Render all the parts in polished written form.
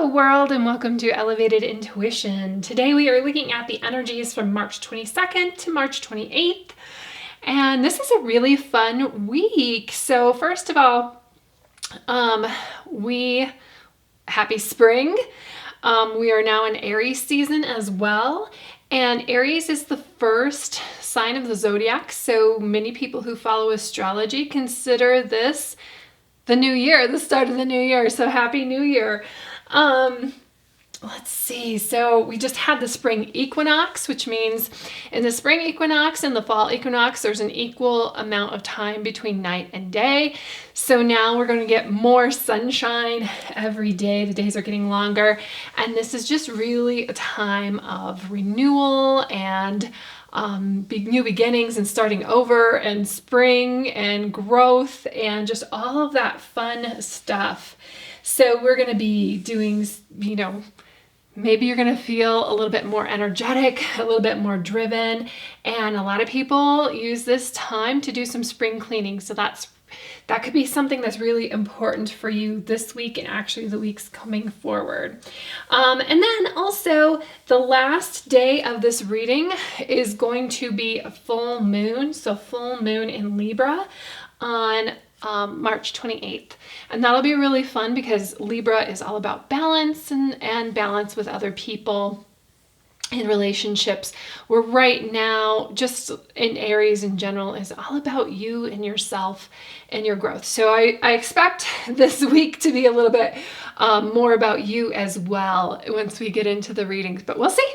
world, and welcome to Elevated Intuition. Today we are looking at the energies from March 22nd to March 28th, and this is a really fun week. So first of all, happy spring. We are now in Aries season as well, and Aries is the first sign of the zodiac, so many people who follow astrology consider this the new year, the start of the new year. So happy new year. Let's see. So we just had the spring equinox, which means in the spring equinox and the fall equinox, there's an equal amount of time between night and day. So now we're going to get more sunshine every day. The days are getting longer. And this is just really a time of renewal and new beginnings and starting over and spring and growth and just all of that fun stuff. So we're going to be doing, maybe you're going to feel a little bit more energetic, a little bit more driven. And a lot of people use this time to do some spring cleaning. So that could be something that's really important for you this week and actually the weeks coming forward. And then also the last day of this reading is going to be a full moon. So full moon in Libra on March 28th. And that'll be really fun because Libra is all about balance and balance with other people in relationships, where right now, just in Aries in general, is all about you and yourself and your growth. So I expect this week to be a little bit more about you as well once we get into the readings, but we'll see.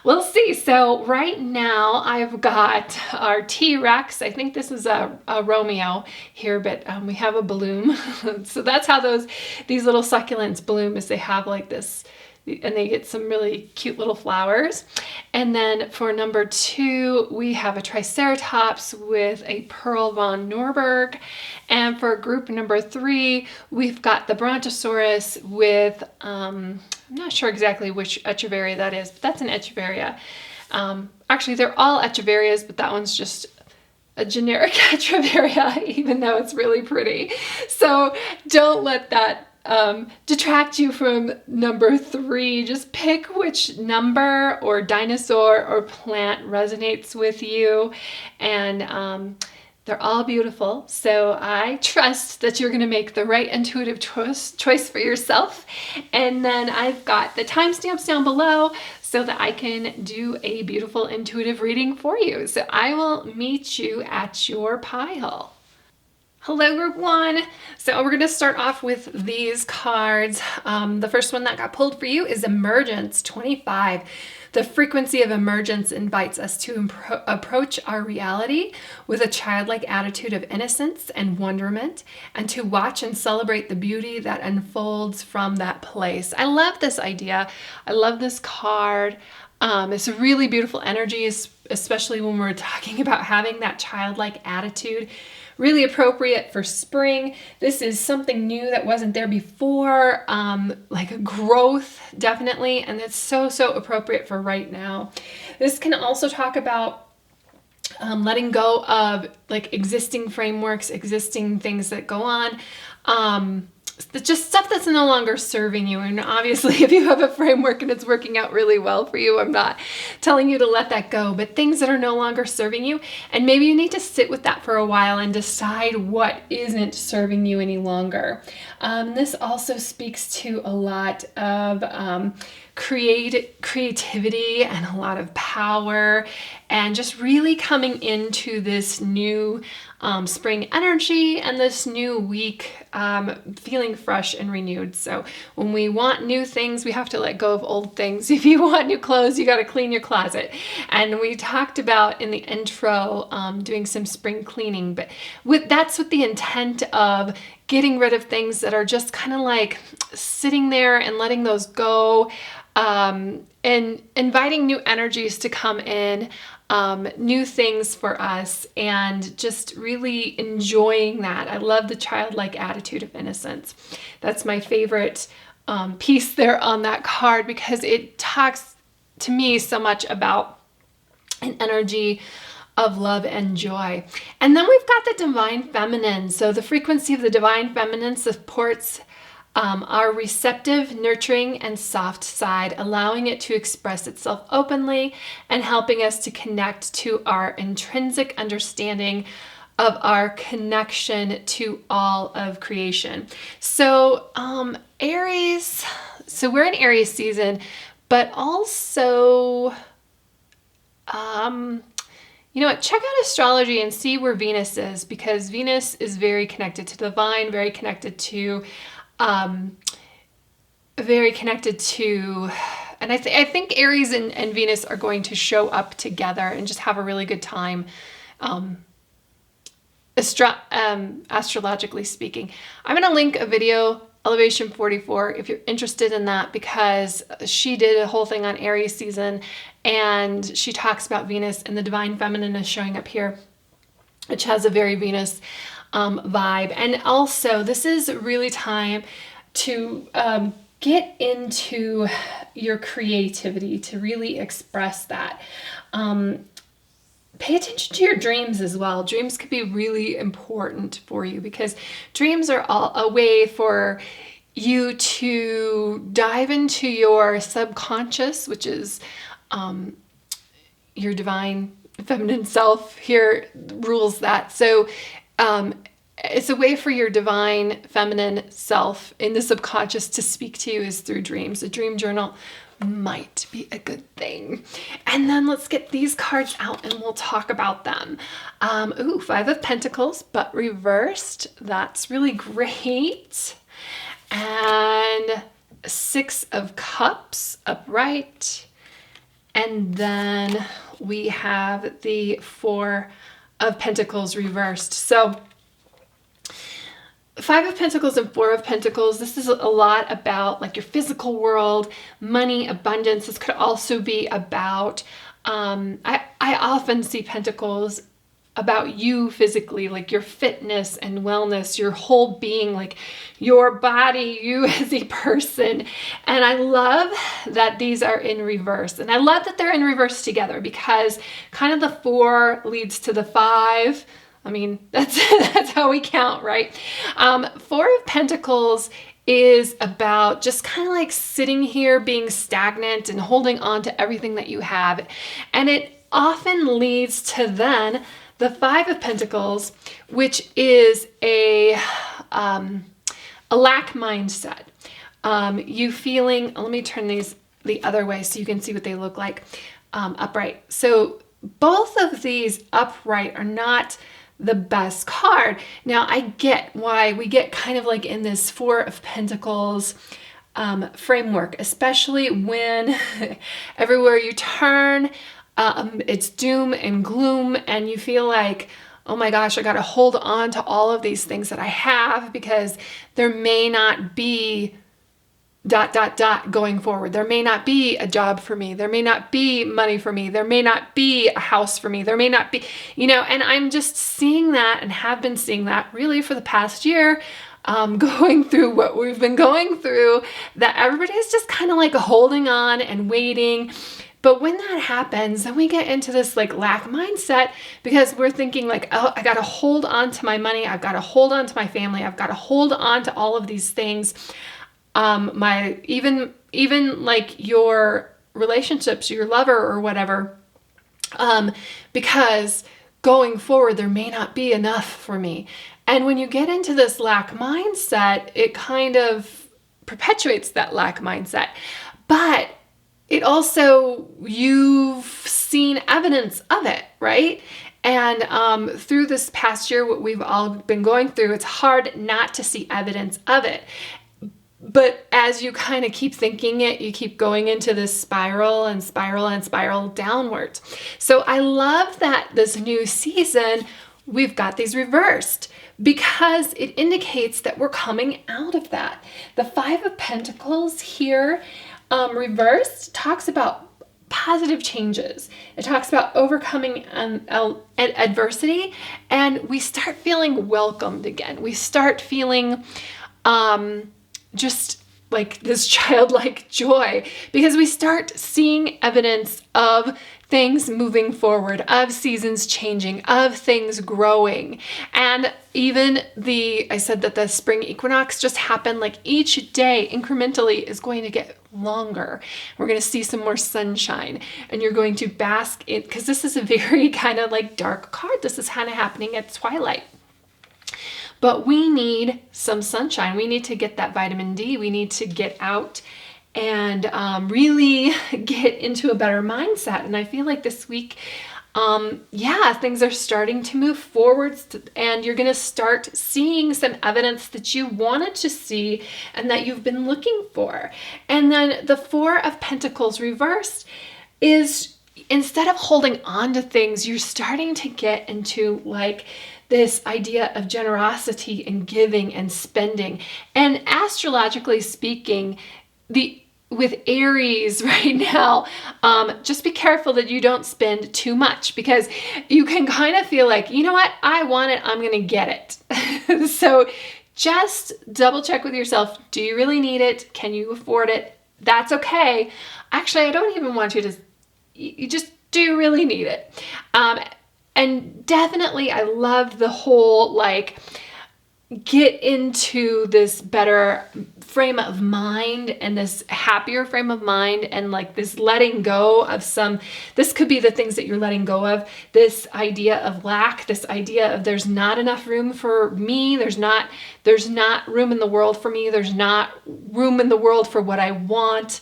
We'll see. So right now I've got our T-Rex. I think this is a Romeo here, but we have a bloom. So that's how these little succulents bloom, is they have like this, and they get some really cute little flowers. And then for number 2, we have a Triceratops with a Pearl von Norberg. And for group number 3, we've got the Brontosaurus with, I'm not sure exactly which Echeveria that is, but that's an Echeveria. Actually, they're all Echeverias, but that one's just a generic Echeveria, even though it's really pretty. So don't let that detract you from number 3. Just pick which number or dinosaur or plant resonates with you, and they're all beautiful. So I trust that you're going to make the right intuitive choice for yourself. And then I've got the timestamps down below so that I can do a beautiful intuitive reading for you. So I will meet you at your pile. Hello, group 1. So we're going to start off with these cards. The first one that got pulled for you is Emergence 25. The frequency of emergence invites us to approach our reality with a childlike attitude of innocence and wonderment, and to watch and celebrate the beauty that unfolds from that place. I love this idea. I love this card. It's a really beautiful energy, especially when we're talking about having that childlike attitude. Really appropriate for spring. This is something new that wasn't there before, like a growth, definitely, and it's so appropriate for right now. This can also talk about letting go of like existing frameworks, existing things that go on, just stuff that's no longer serving you. And obviously, if you have a framework and it's working out really well for you, I'm not telling you to let that go, but things that are no longer serving you, and maybe you need to sit with that for a while and decide what isn't serving you any longer. This also speaks to a lot of creativity and a lot of power, and just really coming into this new spring energy and this new week feeling fresh and renewed. So when we want new things, we have to let go of old things. If you want new clothes, you got to clean your closet. And we talked about in the intro doing some spring cleaning, but that's with the intent of getting rid of things that are just kind of like sitting there and letting those go, and inviting new energies to come in, new things for us, and just really enjoying that. I love the childlike attitude of innocence. That's my favorite piece there on that card, because it talks to me so much about an energy of love and joy. And then we've got the divine feminine. So the frequency of the divine feminine supports our receptive, nurturing, and soft side, allowing it to express itself openly and helping us to connect to our intrinsic understanding of our connection to all of creation. So Aries, so we're in Aries season, but also, you know what, check out astrology and see where Venus is, because Venus is very connected to the divine, very connected to, and I think Aries and Venus are going to show up together and just have a really good time. Astrologically speaking. I'm going to link a video, Elevation 44, if you're interested in that, because she did a whole thing on Aries season and she talks about Venus, and the divine feminine is showing up here, which has a very Venus vibe. And also, this is really time to get into your creativity, to really express that. Pay attention to your dreams as well. Dreams could be really important for you, because dreams are a way for you to dive into your subconscious, which is your divine feminine self here rules that. So it's a way for your divine feminine self in the subconscious to speak to you is through dreams. A dream journal might be a good thing. And then let's get these cards out and we'll talk about them. Five of Pentacles, but reversed. That's really great. And Six of Cups upright. And then we have the Four of Pentacles reversed. So Five of Pentacles and Four of Pentacles, this is a lot about like your physical world, money, abundance. This could also be about, I often see Pentacles about you physically, like your fitness and wellness, your whole being, like your body, you as a person. And I love that these are in reverse. And I love that they're in reverse together, because kind of the Four leads to the Five. I mean, that's how we count, right? Four of Pentacles is about just kind of like sitting here being stagnant and holding on to everything that you have. And it often leads to then the Five of Pentacles, which is a lack mindset. You feeling, let me turn these the other way so you can see what they look like upright. So both of these upright are not the best card. Now I get why we get kind of like in this Four of Pentacles framework, especially when everywhere you turn, it's doom and gloom, and you feel like, oh my gosh, I got to hold on to all of these things that I have, because there may not be ... going forward. There may not be a job for me. There may not be money for me. There may not be a house for me. There may not be, and I'm just seeing that and have been seeing that really for the past year, going through what we've been going through, that everybody's just kind of like holding on and waiting. But when that happens, then we get into this like lack mindset, because we're thinking like, oh, I got to hold on to my money. I've got to hold on to my family. I've got to hold on to all of these things. Even like your relationships, your lover or whatever, because going forward, there may not be enough for me. And when you get into this lack mindset, it kind of perpetuates that lack mindset. But it also, you've seen evidence of it, right? And through this past year, what we've all been going through, it's hard not to see evidence of it. But as you kind of keep thinking it, you keep going into this spiral and spiral and spiral downwards. So I love that this new season, we've got these reversed, because it indicates that we're coming out of that. The Five of Pentacles here, reversed, talks about positive changes. It talks about overcoming adversity, and we start feeling welcomed again. We start feeling just like this childlike joy, because we start seeing evidence of things moving forward, of seasons changing, of things growing. And even I said that the spring equinox just happened, like each day incrementally is going to get longer. We're going to see some more sunshine, and you're going to bask in, because this is a very kind of like dark card. This is kind of happening at twilight. But we need some sunshine. We need to get that vitamin D. We need to get out and really get into a better mindset. And I feel like this week, things are starting to move forwards, and you're going to start seeing some evidence that you wanted to see and that you've been looking for. And then the Four of Pentacles reversed is, instead of holding on to things, you're starting to get into like this idea of generosity and giving and spending. And astrologically speaking, with Aries right now, just be careful that you don't spend too much, because you can kind of feel like, you know what, I want it, I'm going to get it. So just double check with yourself. Do you really need it? Can you afford it? That's okay. Actually, I don't even want you to, you just, do you really need it? And definitely, I love the whole, like, get into this better frame of mind and this happier frame of mind, and like this letting go of this could be the things that you're letting go of, this idea of lack, this idea of there's not enough room for me, there's not room in the world for me, there's not room in the world for what I want,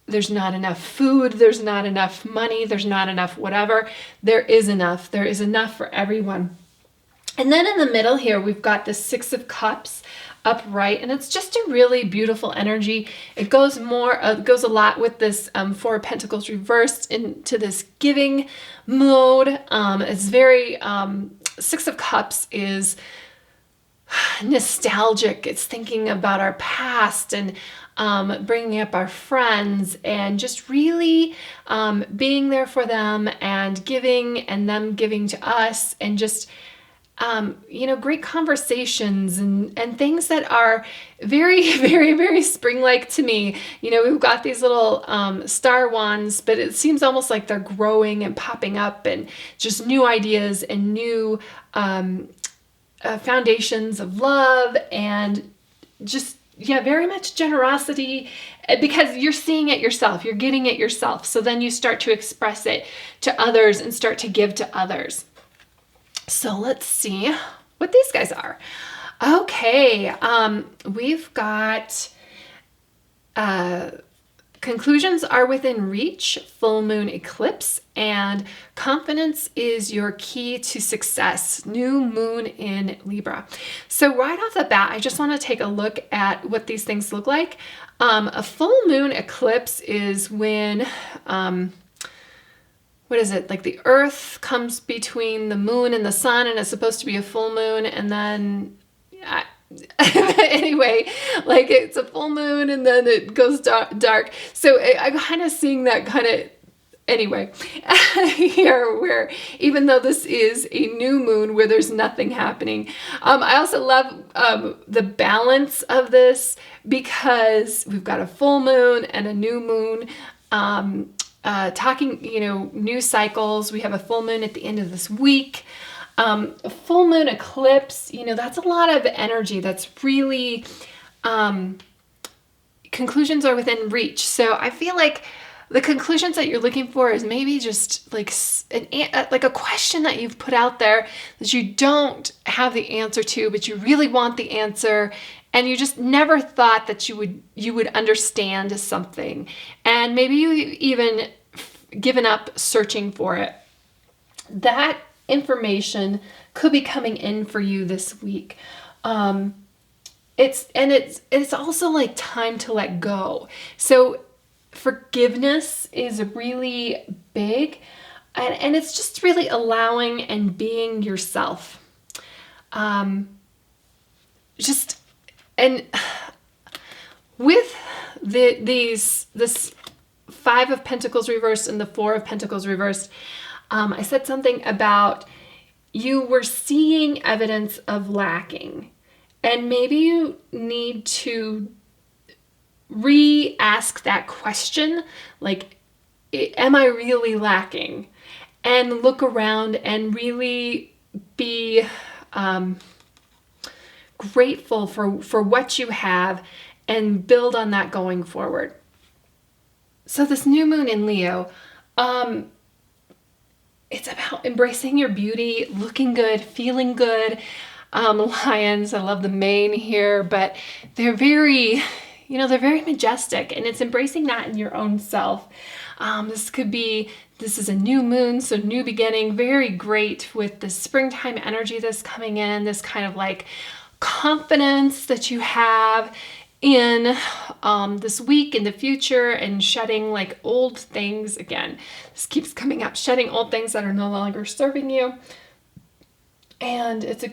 there's not enough food, there's not enough money, there's not enough whatever. There is enough for everyone. And then in the middle here, we've got the Six of Cups upright, and it's just a really beautiful energy. It goes a lot with this Four of Pentacles reversed into this giving mode. It's very, Six of Cups is nostalgic. It's thinking about our past and bringing up our friends and just really being there for them and giving, and them giving to us, and just great conversations and things that are very, very, very spring-like to me. We've got these little star wands, but it seems almost like they're growing and popping up, and just new ideas and new foundations of love, and just, very much generosity, because you're seeing it yourself, you're getting it yourself. So then you start to express it to others and start to give to others. So let's see what these guys are. Okay, we've got conclusions are within reach, full moon eclipse, and confidence is your key to success, new moon in Libra. So right off the bat, I just want to take a look at what these things look like. A full moon eclipse is when what is it? Like the earth comes between the moon and the sun, and it's supposed to be a full moon, and then anyway, like it's a full moon and then it goes dark. So I'm kind of seeing that kind of, anyway, here, where even though this is a new moon where there's nothing happening. I also love the balance of this, because we've got a full moon and a new moon, talking, new cycles. We have a full moon at the end of this week. A full moon eclipse, that's a lot of energy. That's really, conclusions are within reach. So I feel like the conclusions that you're looking for is maybe just like a question that you've put out there that you don't have the answer to, but you really want the answer, and you just never thought that you would understand something, and maybe you even given up searching for it. That information could be coming in for you this week. It's also like time to let go. So forgiveness is really big, and it's just really allowing and being yourself. With this Five of Pentacles reversed and the Four of Pentacles reversed, I said something about you were seeing evidence of lacking, and maybe you need to re-ask that question, like, am I really lacking? And look around and really be grateful for what you have and build on that going forward. So this new moon in Leo, it's about embracing your beauty, looking good, feeling good. Lions, I love the mane here, but they're very, they're very majestic, and it's embracing that in your own self. This is a new moon, so new beginning, very great with the springtime energy that's coming in, this kind of like confidence that you have in this week, in the future, and shedding like old things. Again, this keeps coming up, shedding old things that are no longer serving you. And it's a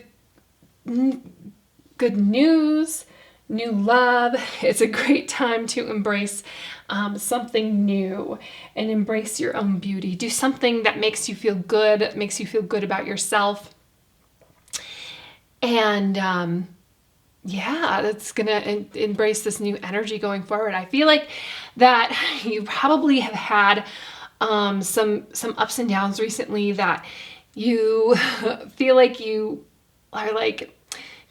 good news, new love. It's a great time to embrace something new and embrace your own beauty. Do something that makes you feel good, makes you feel good about yourself. And that's gonna embrace this new energy going forward. I feel like that you probably have had some ups and downs recently, that you feel like you are like,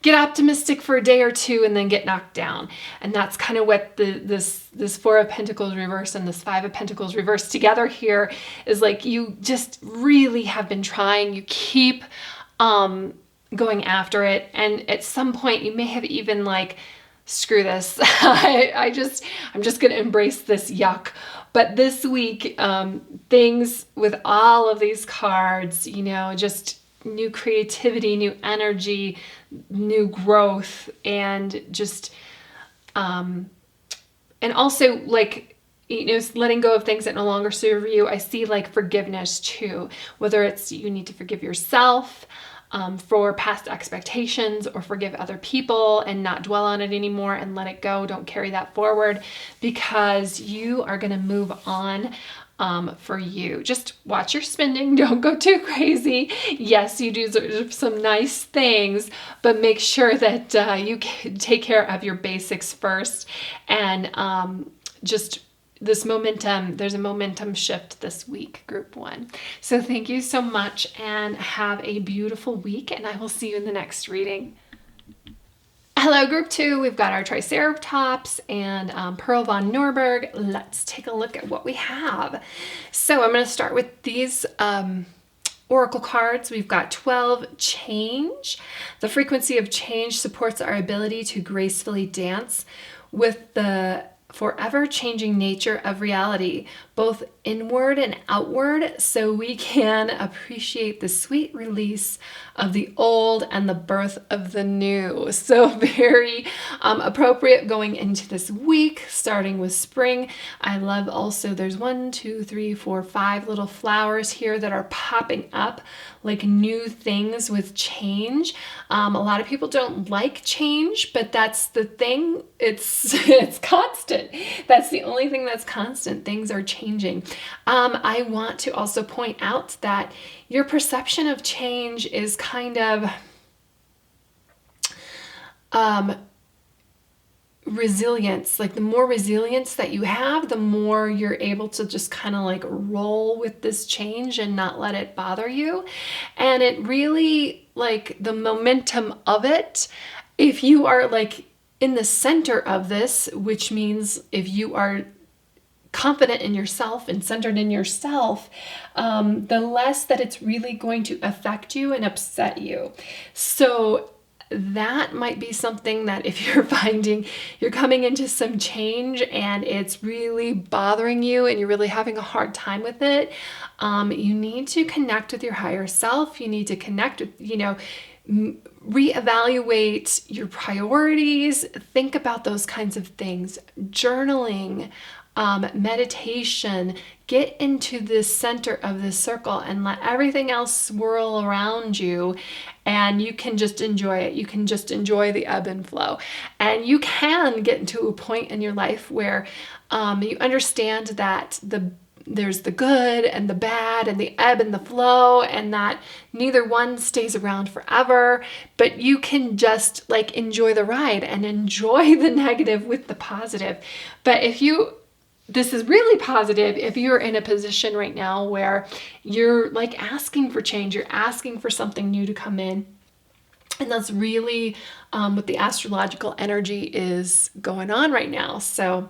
get optimistic for a day or two and then get knocked down. And that's kind of what this Four of Pentacles reverse and this Five of Pentacles reverse together here is like. You just really have been trying. You keep going after it. And at some point you may have even like, screw this. I'm just going to embrace this yuck. But this week, things with all of these cards, just new creativity, new energy, new growth, and just, and also like, letting go of things that no longer serve you. I see like forgiveness too, whether it's you need to forgive yourself for past expectations, or forgive other people and not dwell on it anymore and let it go. Don't carry that forward, because you are going to move on. For you, just watch your spending. Don't go too crazy. Yes, you do some nice things, but make sure that you take care of your basics first. And just this momentum, there's a momentum shift this week, group one. So thank you so much, and have a beautiful week, and I will see you in the next reading. Hello, group two. We've got our Triceratops and Pearl von Nuremberg. Let's take a look at what we have. So I'm going to start with these oracle cards. We've got 12, change. The frequency of change supports our ability to gracefully dance with the forever changing nature of reality, both inward and outward, so we can appreciate the sweet release of the old and the birth of the new. So very appropriate going into this week, starting with spring. I love also, there's 1, 2, 3, 4, 5 little flowers here that are popping up like new things with change. A lot of people don't like change, but that's the thing. It's constant. That's the only thing that's constant. Things are changing. I want to also point out that your perception of change is kind of resilience. Like the more resilience that you have, the more you're able to just kind of like roll with this change and not let it bother you. And it really, like the momentum of it, if you are like in the center of this, which means if you are confident in yourself and centered in yourself, the less that it's really going to affect you and upset you. So that might be something that if you're finding you're coming into some change and it's really bothering you and you're really having a hard time with it, you need to connect with your higher self. You need to connect with, reevaluate your priorities. Think about those kinds of things. Journaling, meditation, get into the center of the circle and let everything else swirl around you, and you can just enjoy it. You can just enjoy the ebb and flow. And you can get into a point in your life where you understand that there's the good and the bad and the ebb and the flow, and that neither one stays around forever, but you can just like enjoy the ride and enjoy the negative with the positive. But if you this is really positive if you're in a position right now where you're like asking for change, you're asking for something new to come in. And that's really what the astrological energy is going on right now. So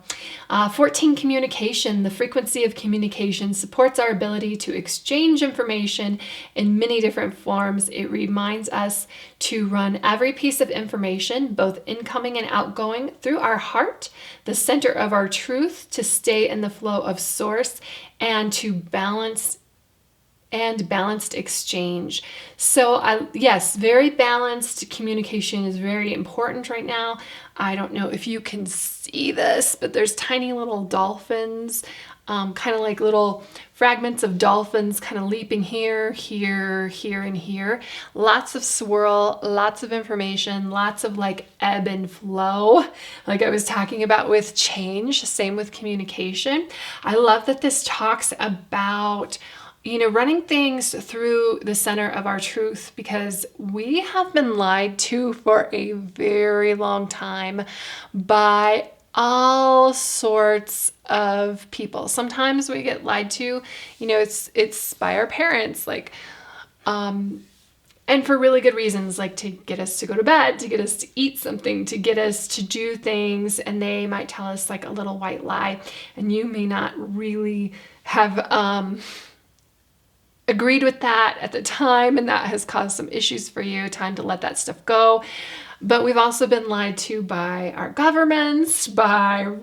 14, communication. The frequency of communication supports our ability to exchange information in many different forms. It reminds us to run every piece of information, both incoming and outgoing, through our heart, the center of our truth, to stay in the flow of source and to balanced exchange. So yes, very balanced communication is very important right now. I don't know if you can see this, but there's tiny little dolphins, kind of like little fragments of dolphins kind of leaping here, here, here, and here. Lots of swirl, lots of information, lots of like ebb and flow, like I was talking about with change, same with communication. I love that this talks about running things through the center of our truth, because we have been lied to for a very long time by all sorts of people. Sometimes we get lied to, it's by our parents, like, and for really good reasons, like to get us to go to bed, to get us to eat something, to get us to do things, and they might tell us like a little white lie, and you may not really have, agreed with that at the time, and that has caused some issues for you. Time to let that stuff go. But we've also been lied to by our governments, by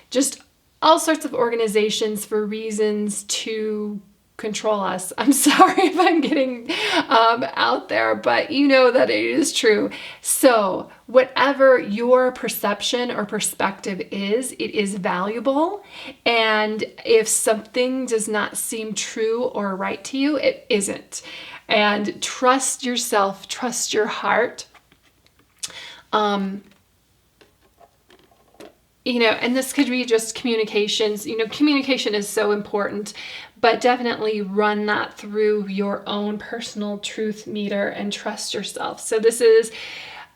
just all sorts of organizations for reasons to control us. I'm sorry if I'm getting out there, but you know that it is true. So whatever your perception or perspective is, it is valuable. And if something does not seem true or right to you, it isn't. And trust yourself, trust your heart. And this could be just communications. Communication is so important, but definitely run that through your own personal truth meter and trust yourself. So this is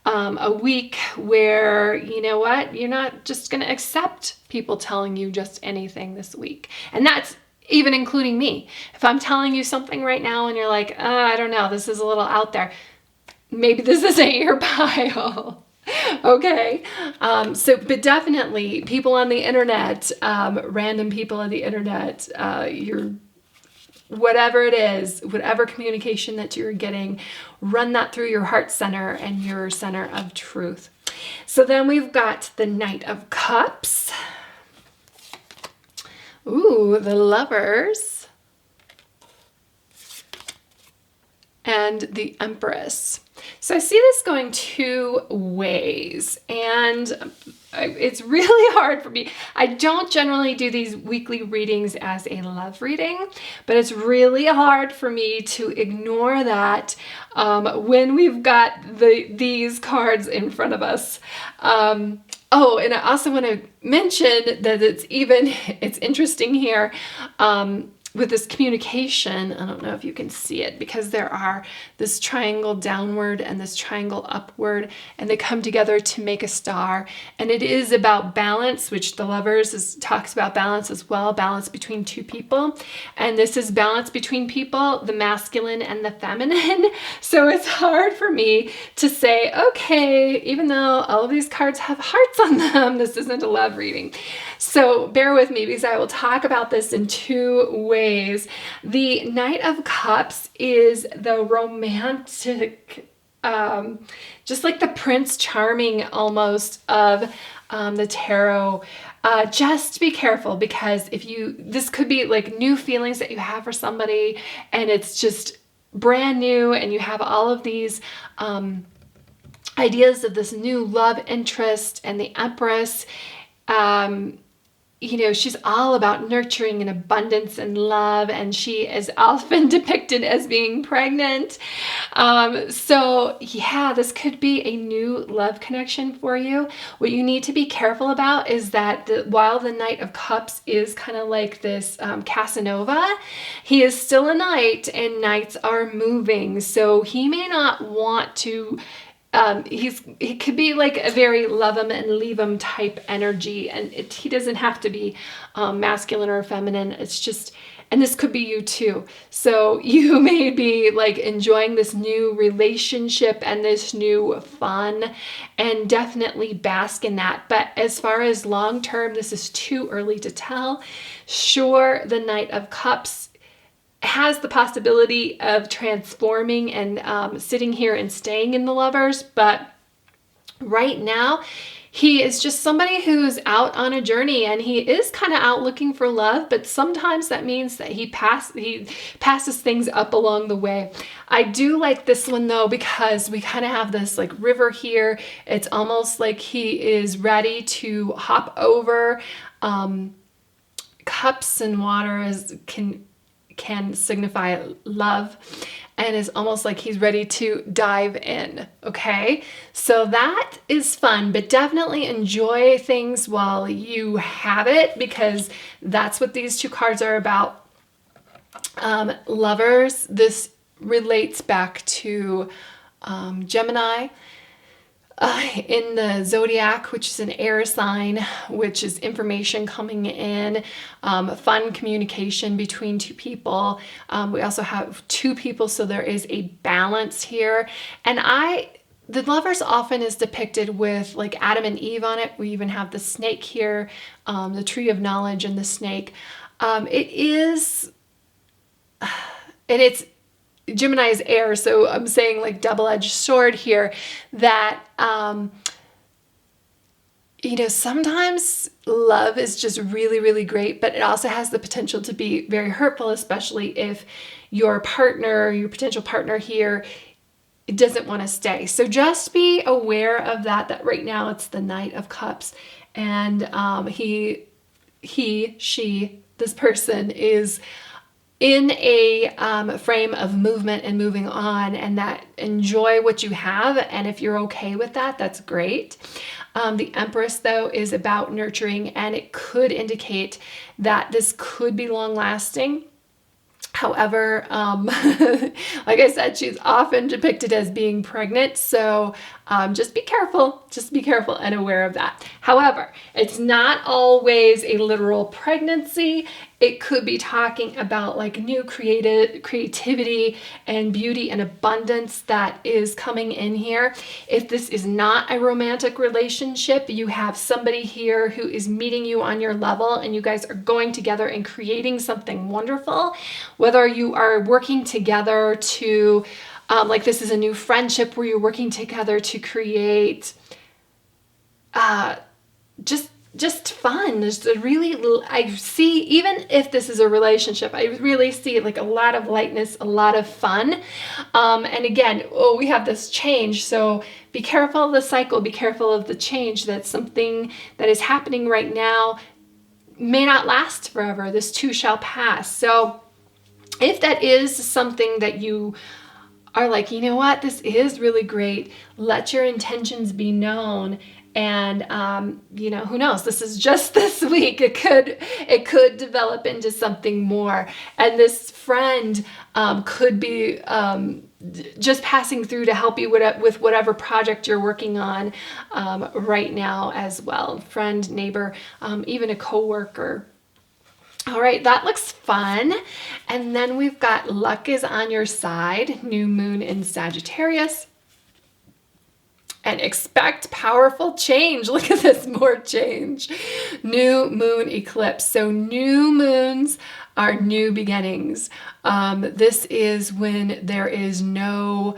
a week where, you're not just going to accept people telling you just anything this week. And that's even including me. If I'm telling you something right now and you're like, I don't know, this is a little out there, maybe this isn't your pile. Okay. But definitely people on the internet, random people on the internet, whatever it is, whatever communication that you're getting, run that through your heart center and your center of truth. So then we've got the Knight of Cups. Ooh, the Lovers. And the Empress. So I see this going two ways, and it's really hard for me. I don't generally do these weekly readings as a love reading, but it's really hard for me to ignore that when we've got these cards in front of us. And I also want to mention that it's interesting here. With this communication, I don't know if you can see it, because there are this triangle downward and this triangle upward, and they come together to make a star. And it is about balance, which the Lovers talks about balance as well, balance between two people. And this is balance between people, the masculine and the feminine. So it's hard for me to say, okay, even though all of these cards have hearts on them, this isn't a love reading. So bear with me, because I will talk about this in two ways. The Knight of Cups is the romantic, just like the Prince Charming almost of the tarot. Just be careful, because this could be like new feelings that you have for somebody, and it's just brand new, and you have all of these ideas of this new love interest, and the Empress. She's all about nurturing and abundance and love, and she is often depicted as being pregnant. This could be a new love connection for you. What you need to be careful about is that while the Knight of Cups is kind of like this Casanova, he is still a knight, and knights are moving. So he may not want to he could be like a very love him and leave him type energy, and he doesn't have to be masculine or feminine. It's just, and this could be you too. So you may be like enjoying this new relationship and this new fun, and definitely bask in that. But as far as long term, this is too early to tell. Sure, the Knight of Cups has the possibility of transforming and sitting here and staying in the Lovers, but right now he is just somebody who's out on a journey, and he is kind of out looking for love, but sometimes that means that he passes things up along the way. I do like this one though, because we kind of have this like river here. It's almost like he is ready to hop over. Cups and water can signify love, and is almost like he's ready to dive in. Okay, so that is fun, but definitely enjoy things while you have it, because that's what these two cards are about. Lovers, this relates back to Gemini in the zodiac, which is an air sign, which is information coming in, fun communication between two people. We also have two people, so there is a balance here. And the Lovers often is depicted with like Adam and Eve on it. We even have the snake here, the tree of knowledge and the snake. It's Gemini is air, so I'm saying like double-edged sword here, that sometimes love is just really, really great, but it also has the potential to be very hurtful, especially if your potential partner here doesn't want to stay. So just be aware of that right now it's the Knight of Cups, and this person is in a frame of movement and moving on, and that enjoy what you have. And if you're okay with that, that's great. The Empress, though, is about nurturing, and it could indicate that this could be long lasting. However, like I said, she's often depicted as being pregnant, so just be careful and aware of that. However, it's not always a literal pregnancy. It could be talking about like new creativity and beauty and abundance that is coming in here. If this is not a romantic relationship, you have somebody here who is meeting you on your level, and you guys are going together and creating something wonderful. Whether you are working together to, like this is a new friendship where you're working together to create just fun. There's I see, even if this is a relationship, I really see like a lot of lightness, a lot of fun. And again, we have this change. So be careful of the cycle, be careful of the change. That's something that is happening right now, may not last forever. This too shall pass. So if that is something that you are like, you know what, this is really great, let your intentions be known. And, who knows, this is just this week. It could develop into something more. And this friend could be just passing through to help you with whatever project you're working on right now as well. Friend, neighbor, even a coworker. All right, that looks fun. And then we've got luck is on your side, new moon in Sagittarius. And expect powerful change. Look at this, more change. New moon eclipse. So new moons are new beginnings. This is when there is no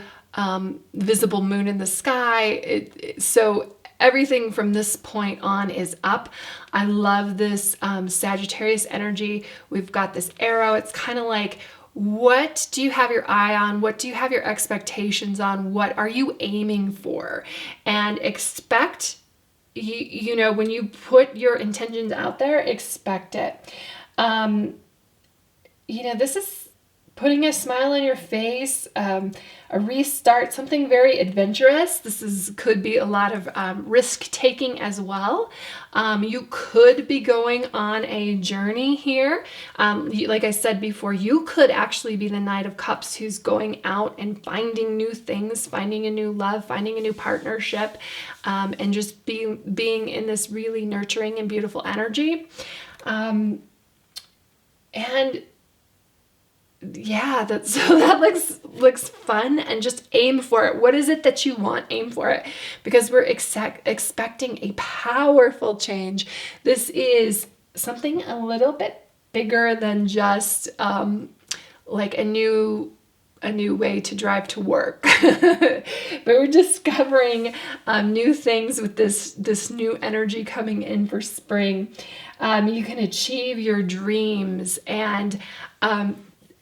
visible moon in the sky. So everything from this point on is up. I love this Sagittarius energy. We've got this arrow. It's kind of like, what do you have your eye on? What do you have your expectations on? What are you aiming for? And expect, when you put your intentions out there, expect it. This is putting a smile on your face, a restart, something very adventurous. Could be a lot of risk taking as well. You could be going on a journey here. Like I said before, you could actually be the Knight of Cups who's going out and finding new things, finding a new love, finding a new partnership, and just being in this really nurturing and beautiful energy. And yeah, that looks fun, and just aim for it. What is it that you want? Aim for it, because we're expecting a powerful change. This is something a little bit bigger than just like a new way to drive to work. But we're discovering new things with this new energy coming in for spring. You can achieve your dreams, and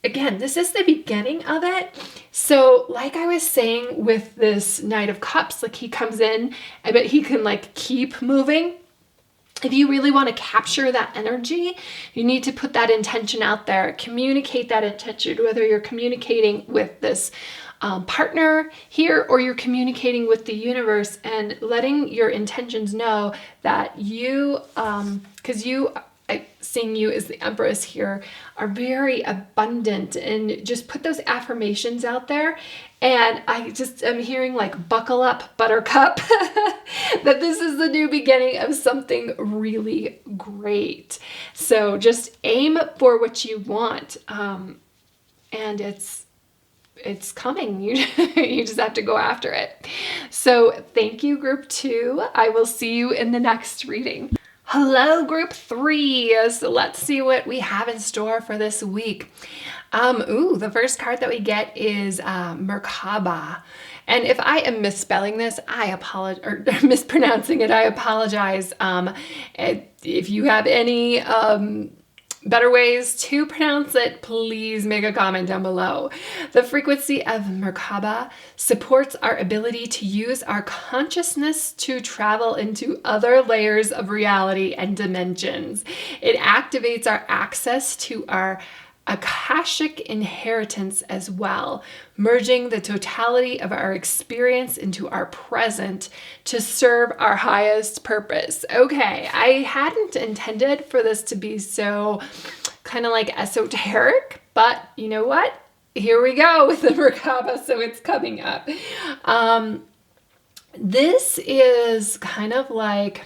again, this is the beginning of it. So like I was saying with this Knight of Cups, like he comes in, but he can like keep moving. If you really want to capture that energy, you need to put that intention out there, communicate that intention, whether you're communicating with this partner here or you're communicating with the universe, and letting your intentions know that you, because seeing you as the Empress here, are very abundant, and just put those affirmations out there. And I'm hearing like, buckle up, buttercup, that this is the new beginning of something really great. So just aim for what you want. And it's coming. You just have to go after it. So thank you, group 2. I will see you in the next reading. Hello, group 3. So let's see what we have in store for this week. The first card that we get is Merkaba. And if I am misspelling this, I apologize, or mispronouncing it, I apologize. If you have any better ways to pronounce it, please make a comment down below. The frequency of Merkaba supports our ability to use our consciousness to travel into other layers of reality and dimensions. It activates our access to our Akashic inheritance as well, merging the totality of our experience into our present to serve our highest purpose. Okay, I hadn't intended for this to be so kind of like esoteric, but you know what? Here we go with the Merkaba, so it's coming up. This is kind of like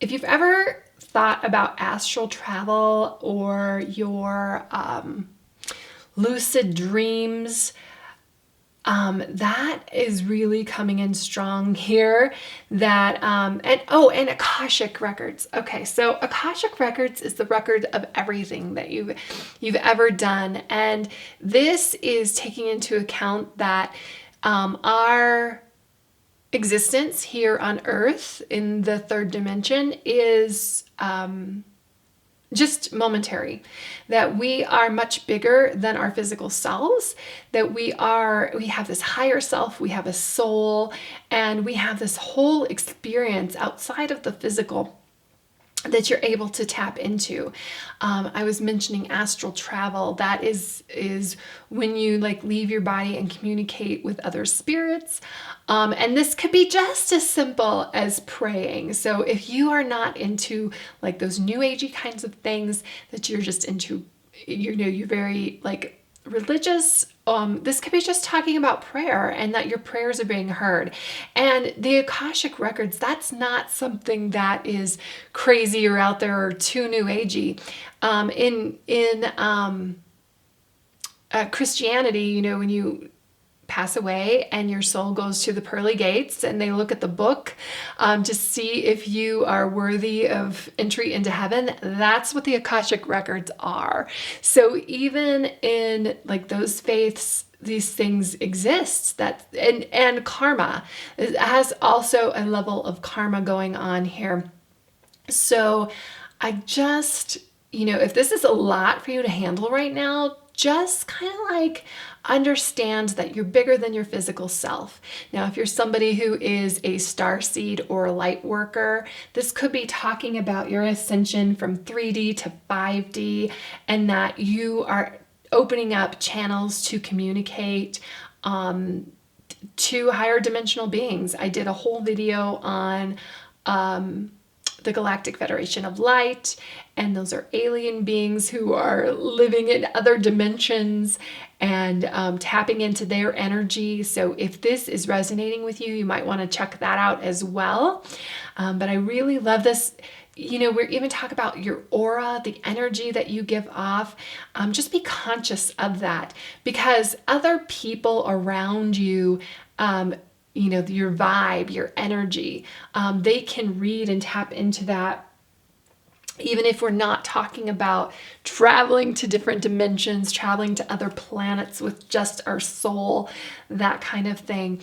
if you've ever thought about astral travel or your lucid dreams, that is really coming in strong here. That and Akashic records. Okay, so Akashic records is the record of everything that you've ever done, and this is taking into account that our existence here on Earth in the third dimension is just momentary, that we are much bigger than our physical selves, that we have this higher self, we have a soul, and we have this whole experience outside of the physical that you're able to tap into. I was mentioning astral travel. That is when you like leave your body and communicate with other spirits. And this could be just as simple as praying. So if you are not into like those new agey kinds of things, that you're just into, you're very like religious, this could be just talking about prayer and that your prayers are being heard. And the Akashic records, that's not something that is crazy or out there or too new agey. In Christianity, when you pass away and your soul goes to the pearly gates and they look at the book to see if you are worthy of entry into heaven, that's what the Akashic records are. So even in like those faiths, these things exist, and karma has also a level of karma going on here. So I just, if this is a lot for you to handle right now, just kind of like understand that you're bigger than your physical self. Now, if you're somebody who is a starseed or a light worker, this could be talking about your ascension from 3D to 5D, and that you are opening up channels to communicate to higher dimensional beings. I did a whole video on the Galactic Federation of Light, and those are alien beings who are living in other dimensions and tapping into their energy. So if this is resonating with you, you might want to check that out as well. But I really love this. You know, we're even talking about your aura, the energy that you give off. Just be conscious of that, because other people around you, you know, your vibe, your energy, they can read and tap into that. Even if we're not talking about traveling to different dimensions, traveling to other planets with just our soul, that kind of thing.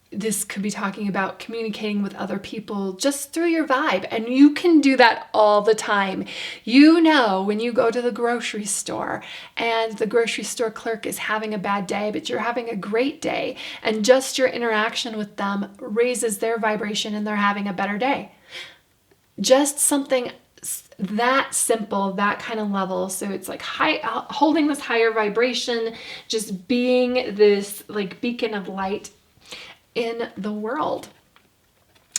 This could be talking about communicating with other people just through your vibe. And you can do that all the time. You know, when you go to the grocery store and the grocery store clerk is having a bad day, but you're having a great day, and just your interaction with them raises their vibration and they're having a better day. Just something that simple, that kind of level. So it's like holding this higher vibration, just being this like beacon of light in the world.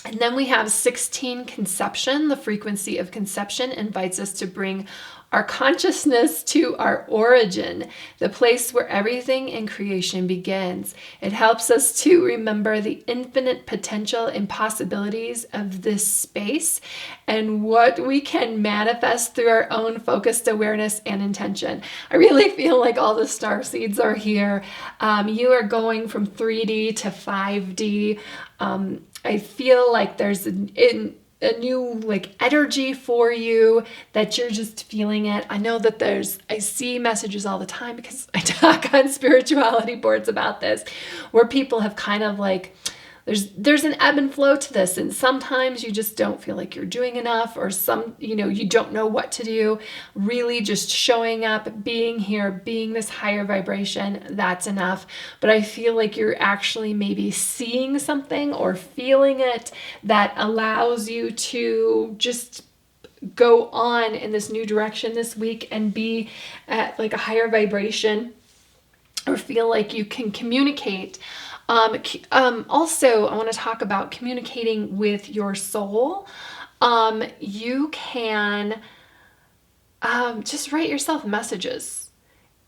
And then we have 16, conception. The frequency of conception invites us to bring our consciousness to our origin, the place where everything in creation begins. It helps us to remember the infinite potential and possibilities of this space and what we can manifest through our own focused awareness and intention. I really feel like all the star seeds are here. You are going from 3D to 5D. I feel like there's a new like energy for you, that you're just feeling it. I know that I see messages all the time because I talk on spirituality boards about this, where people have kind of like, there's an ebb and flow to this, and sometimes you just don't feel like you're doing enough, or you don't know what to do. Really just showing up, being here, being this higher vibration, that's enough. But I feel like you're actually maybe seeing something or feeling it that allows you to just go on in this new direction this week and be at like a higher vibration, or feel like you can communicate. Also, I want to talk about communicating with your soul. You can just write yourself messages,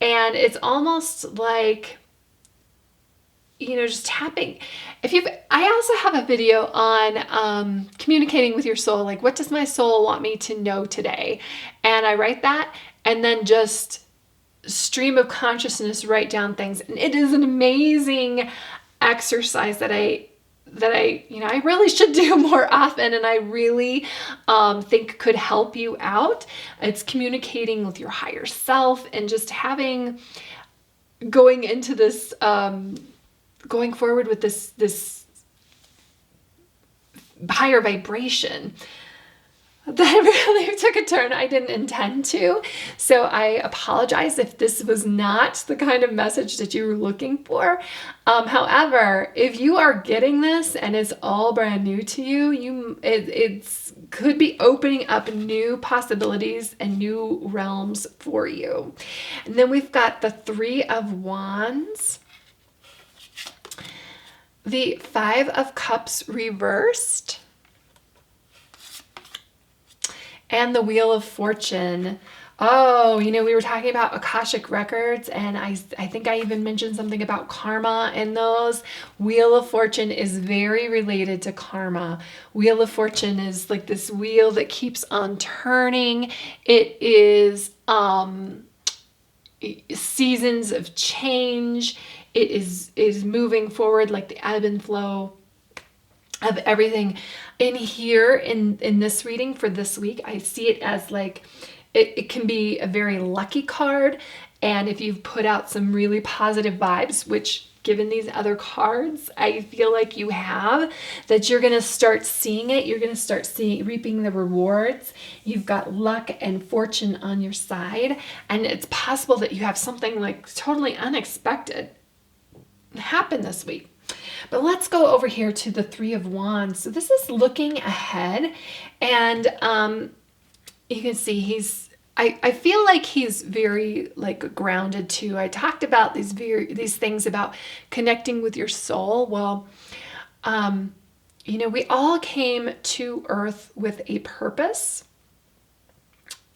and it's almost like, just tapping. I also have a video on communicating with your soul, like what does my soul want me to know today? And I write that, and then just stream of consciousness, write down things. And it is an amazing exercise that I really should do more often, and I really think could help you out. It's communicating with your higher self, and just going into this, going forward with this higher vibration. That really took a turn I didn't intend to. So I apologize if this was not the kind of message that you were looking for. However, if you are getting this and it's all brand new to you, it could be opening up new possibilities and new realms for you. And then we've got the 3 of Wands, the 5 of Cups reversed, and the Wheel of Fortune. Oh, we were talking about Akashic Records, and I think I even mentioned something about karma in those. Wheel of Fortune is very related to karma. Wheel of Fortune is like this wheel that keeps on turning. It is seasons of change. It is moving forward, like the ebb and flow of everything. In here, in this reading for this week, I see it as like, it can be a very lucky card. And if you've put out some really positive vibes, which given these other cards, I feel like you have, that you're going to start seeing it. You're going to start reaping the rewards. You've got luck and fortune on your side. And it's possible that you have something like totally unexpected happen this week. But let's go over here to the Three of Wands. So this is looking ahead, and you can see I feel like he's very like grounded too. I talked about these things about connecting with your soul. Well, you know, we all came to Earth with a purpose.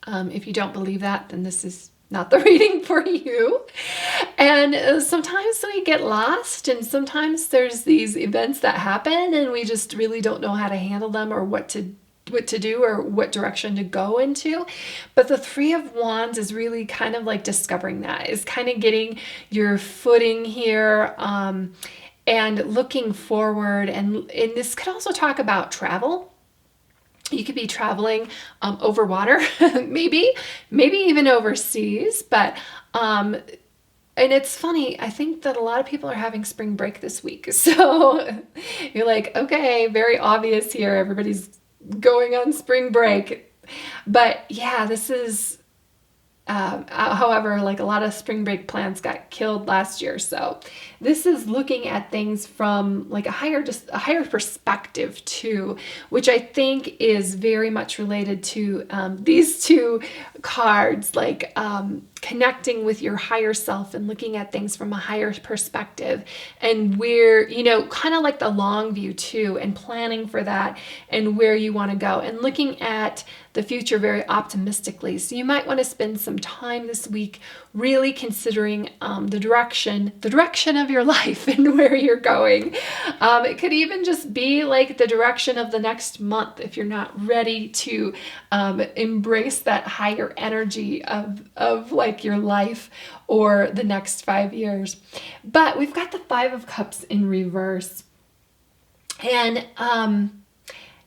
If you don't believe that, then this is not the reading for you. And sometimes we get lost, and sometimes there's these events that happen and we just really don't know how to handle them or what to do or what direction to go into. But the Three of Wands is really kind of like discovering that, is kind of getting your footing here, and looking forward. And this could also talk about travel. You could be traveling over water, maybe even overseas. But and it's funny, I think that a lot of people are having spring break this week. So you're like, okay, very obvious here. Everybody's going on spring break. But yeah, this is, however, like a lot of spring break plans got killed last year. So this is looking at things from like a higher perspective too, which I think is very much related to these two cards, like connecting with your higher self and looking at things from a higher perspective, and where, you know, kind of like the long view too, and planning for that and where you want to go, and looking at the future very optimistically. So you might want to spend some time this week really considering the direction of your life and where you're going. It could even just be like the direction of the next month if you're not ready to embrace that higher energy of like your life or the next 5 years. But we've got the Five of Cups in reverse. And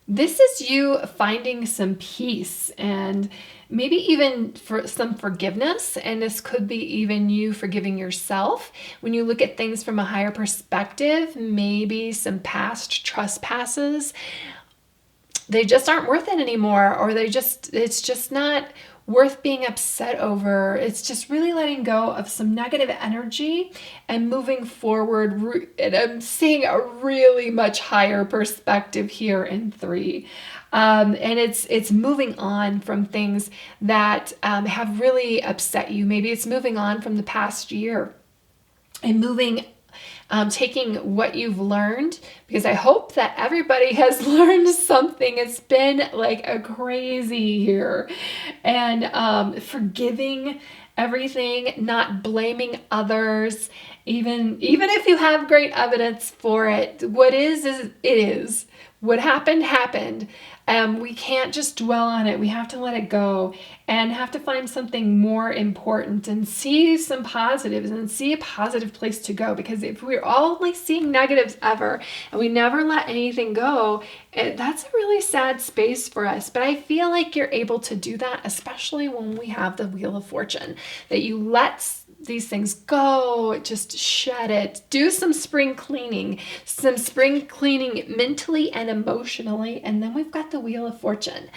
this is you finding some peace and maybe even for some forgiveness. And this could be even you forgiving yourself. When you look at things from a higher perspective, maybe some past trespasses, they just aren't worth it anymore, or it's just not worth being upset over. It's just really letting go of some negative energy and moving forward. And I'm seeing a really much higher perspective here in 3. And it's moving on from things that have really upset you. Maybe it's moving on from the past year and taking what you've learned, because I hope that everybody has learned something. It's been like a crazy year, and forgiving everything, not blaming others, even if you have great evidence for it. What is it is. What happened. We can't just dwell on it. We have to let it go and have to find something more important and see some positives and see a positive place to go. Because if we're only seeing negatives ever and we never let anything go, that's a really sad space for us. But I feel like you're able to do that, especially when we have the Wheel of Fortune, that you let these things go, just shed it, do some spring cleaning mentally and emotionally. And then we've got the Wheel of Fortune,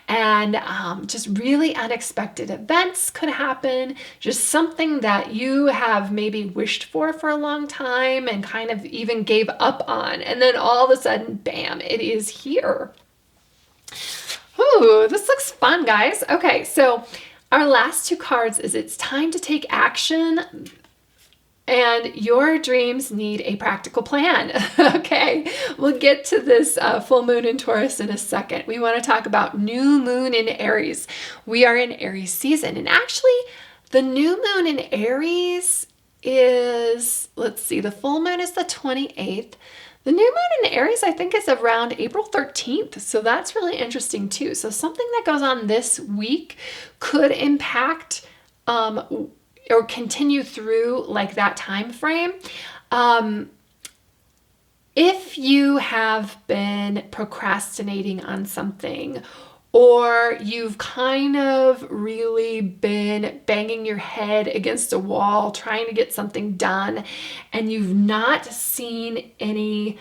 and just really unexpected events could happen, just something that you have maybe wished for a long time and kind of even gave up on, and then all of a sudden, bam, it is here. Ooh, this looks fun, guys. Okay, so our last 2 cards is it's time to take action, and your dreams need a practical plan. Okay, we'll get to this full moon in Taurus in a second. We want to talk about new moon in Aries. We are in Aries season, and actually the new moon in Aries is, let's see, the full moon is the 28th. The new moon in Aries, I think, is around April 13th. So that's really interesting too. So something that goes on this week could impact or continue through like that time frame. If you have been procrastinating on something, or you've kind of really been banging your head against a wall trying to get something done, and you've not seen any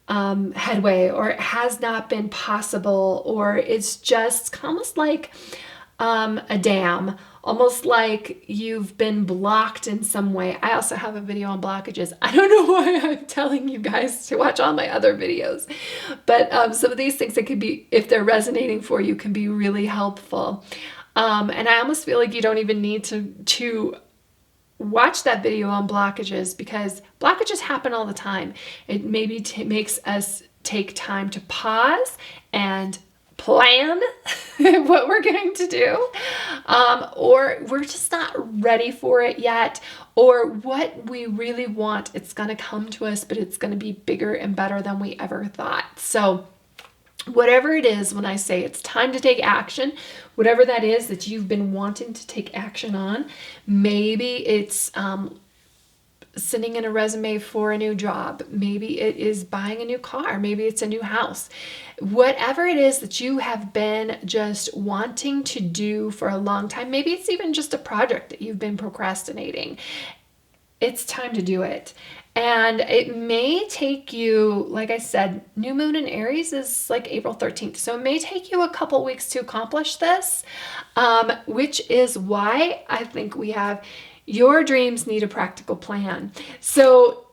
headway, or it has not been possible, or it's just almost like a dam, almost like you've been blocked in some way. I also have a video on blockages. I don't know why I'm telling you guys to watch all my other videos, but some of these things that could be, if they're resonating for you, can be really helpful. And I almost feel like you don't even need to watch that video on blockages, because blockages happen all the time. It maybe makes us take time to pause and plan what we're going to do, or we're just not ready for it yet, or what we really want, it's going to come to us, but it's going to be bigger and better than we ever thought. So whatever it is, when I say it's time to take action, whatever that is that you've been wanting to take action on, maybe it's sending in a resume for a new job. Maybe it is buying a new car. Maybe it's a new house. Whatever it is that you have been just wanting to do for a long time, maybe it's even just a project that you've been procrastinating. It's time to do it. And it may take you, like I said, new moon in Aries is like April 13th. So it may take you a couple weeks to accomplish this, which is why I think we have your dreams need a practical plan. So,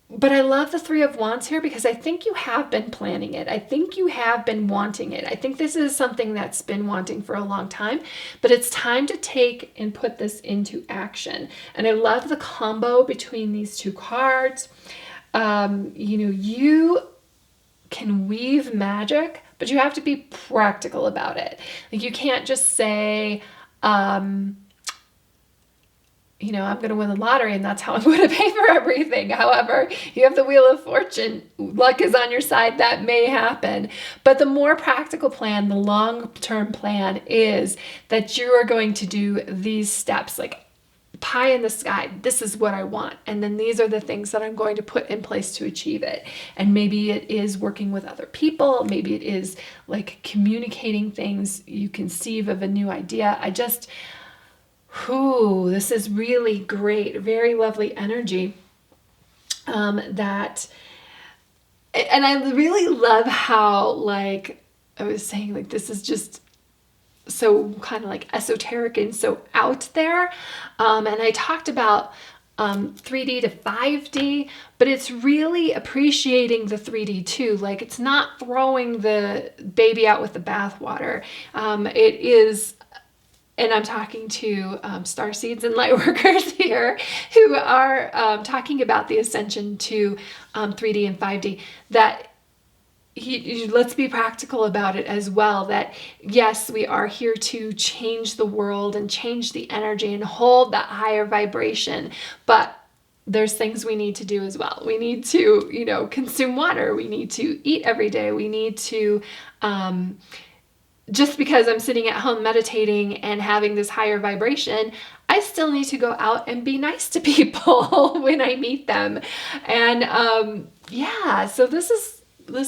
but I love the Three of Wands here, because I think you have been planning it. I think you have been wanting it. I think this is something that's been wanting for a long time, but it's time to take and put this into action. And I love the combo between these two cards. You can weave magic, but you have to be practical about it. Like, you can't just say, I'm going to win the lottery and that's how I'm going to pay for everything. However, you have the Wheel of Fortune. Luck is on your side. That may happen. But the more practical plan, the long-term plan, is that you are going to do these steps, like pie in the sky. This is what I want. And then these are the things that I'm going to put in place to achieve it. And maybe it is working with other people. Maybe it is like communicating things. You conceive of a new idea. This is really great, very lovely energy. And I really love how, like I was saying, like this is just so kind of like esoteric and so out there. And I talked about 3D to 5D, but it's really appreciating the 3D too. Like, it's not throwing the baby out with the bathwater. It is. And I'm talking to starseeds and lightworkers here who are talking about the ascension to 3D and 5D, that let's be practical about it as well. That yes, we are here to change the world and change the energy and hold that higher vibration, but there's things we need to do as well. We need to, consume water. We need to eat every day. We need to, just because I'm sitting at home meditating and having this higher vibration, I still need to go out and be nice to people when I meet them. And so this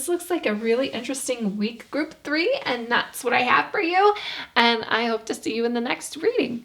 looks like a really interesting week, group 3, and that's what I have for you. And I hope to see you in the next reading.